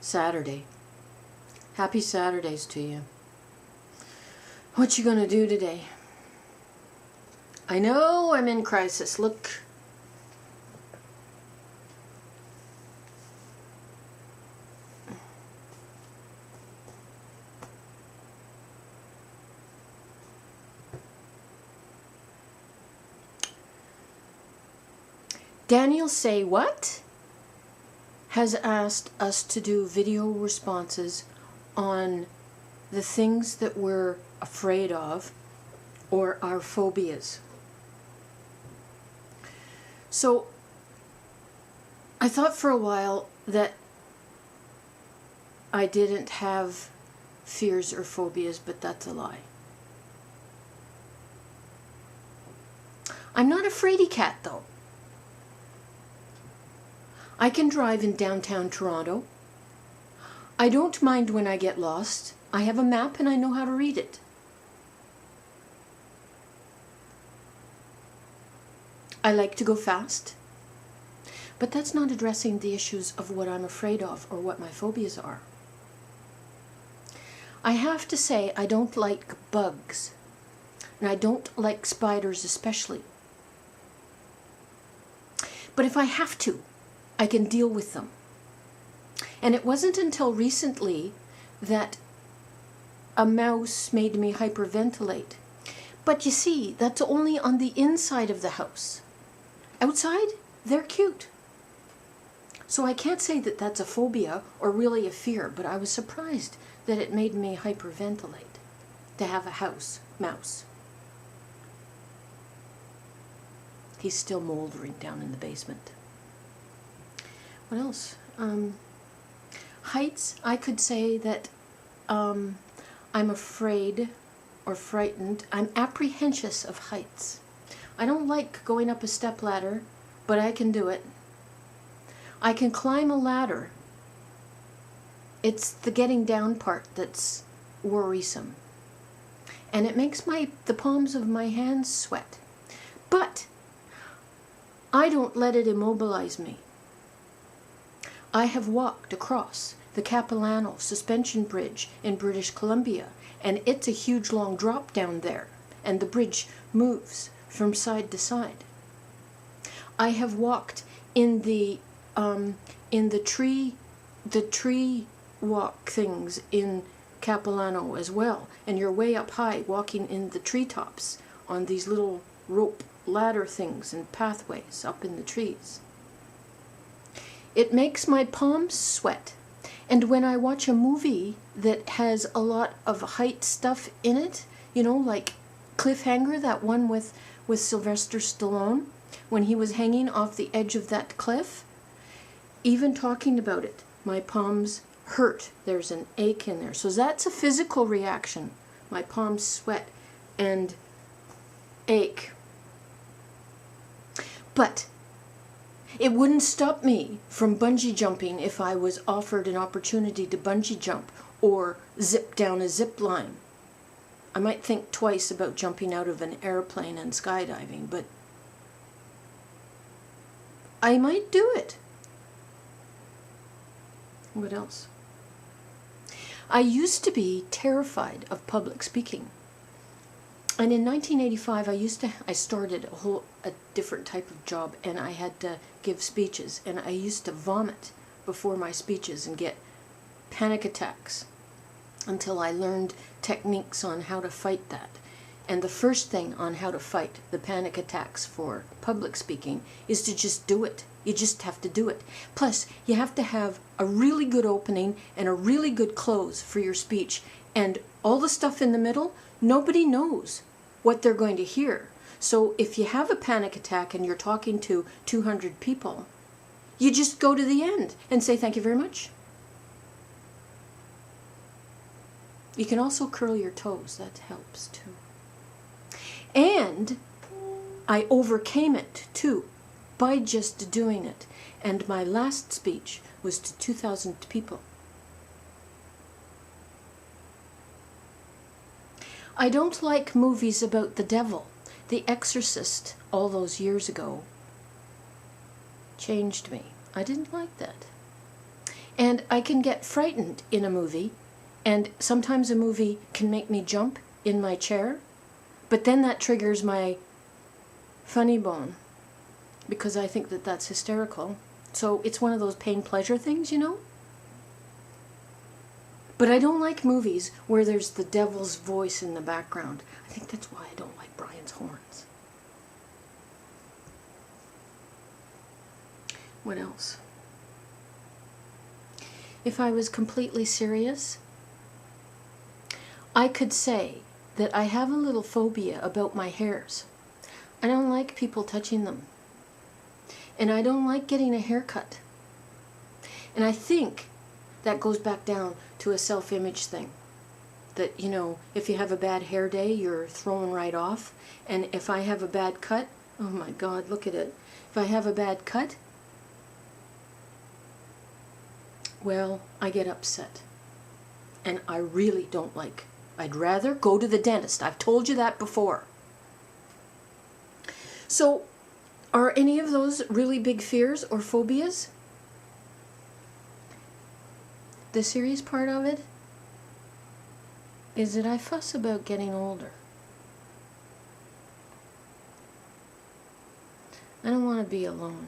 Saturday. Happy Saturdays to you. What you gonna do today? I know I'm in crisis. Look. DanielSayWhat has asked us to do video responses on the things that we're afraid of or our phobias. So I thought for a while that I didn't have fears or phobias, but that's a lie. I'm not a fraidy cat though. I can drive in downtown Toronto. I don't mind when I get lost. I have a map and I know how to read it. I like to go fast. But that's not addressing the issues of what I'm afraid of or what my phobias are. I have to say I don't like bugs. And I don't like spiders especially. But if I have to, I can deal with them. And it wasn't until recently that a mouse made me hyperventilate. But you see, that's only on the inside of the house. Outside, they're cute. So I can't say that that's a phobia or really a fear, but I was surprised that it made me hyperventilate to have a house mouse. He's still moldering down in the basement. What else? Heights, I could say that I'm afraid or frightened. I'm apprehensive of heights. I don't like going up a stepladder, but I can do it. I can climb a ladder. It's the getting down part that's worrisome. And it makes the palms of my hands sweat. But I don't let it immobilize me. I have walked across the Capilano Suspension Bridge in British Columbia, and it's a huge long drop down there, and the bridge moves from side to side. I have walked in the tree walk things in Capilano as well, and you're way up high walking in the treetops on these little rope ladder things and pathways up in the trees. It makes my palms sweat. And when I watch a movie that has a lot of height stuff in it, you know, like Cliffhanger, that one with Sylvester Stallone, when he was hanging off the edge of that cliff, even talking about it, my palms hurt. There's an ache in there. So that's a physical reaction. My palms sweat and ache. But it wouldn't stop me from bungee jumping if I was offered an opportunity to bungee jump or zip down a zip line. I might think twice about jumping out of an airplane and skydiving, but I might do it. What else? I used to be terrified of public speaking. And in 1985, I started a different type of job, and I had to give speeches, and I used to vomit before my speeches and get panic attacks until I learned techniques on how to fight that. And the first thing on how to fight the panic attacks for public speaking is to just do it. You just have to do it. Plus, you have to have a really good opening and a really good close for your speech. And all the stuff in the middle, nobody knows what they're going to hear. So if you have a panic attack and you're talking to 200 people, you just go to the end and say thank you very much. You can also curl your toes. That helps too. And I overcame it too by just doing it. And my last speech was to 2,000 people. I don't like movies about the devil. The Exorcist, all those years ago, changed me. I didn't like that. And I can get frightened in a movie, and sometimes a movie can make me jump in my chair, but then that triggers my funny bone because I think that that's hysterical. So it's one of those pain-pleasure things, you know? But I don't like movies where there's the devil's voice in the background. I think that's why I don't like Brian's horns. What else? If I was completely serious, I could say that I have a little phobia about my hairs. I don't like people touching them. And I don't like getting a haircut. And I think that goes back down to a self-image thing. That, you know, if you have a bad hair day, you're thrown right off. And if I have a bad cut, oh my God, look at it. If I have a bad cut, well, I get upset. And I really don't like. I'd rather go to the dentist. I've told you that before. So, are any of those really big fears or phobias? The serious part of it is that I fuss about getting older. I don't want to be alone.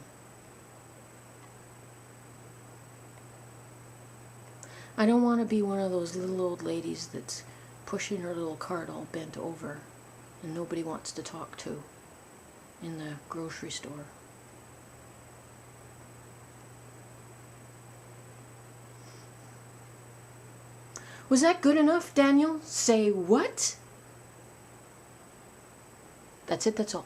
I don't want to be one of those little old ladies that's pushing her little cart all bent over and nobody wants to talk to in the grocery store. Was that good enough, Daniel? Say what? That's it, that's all.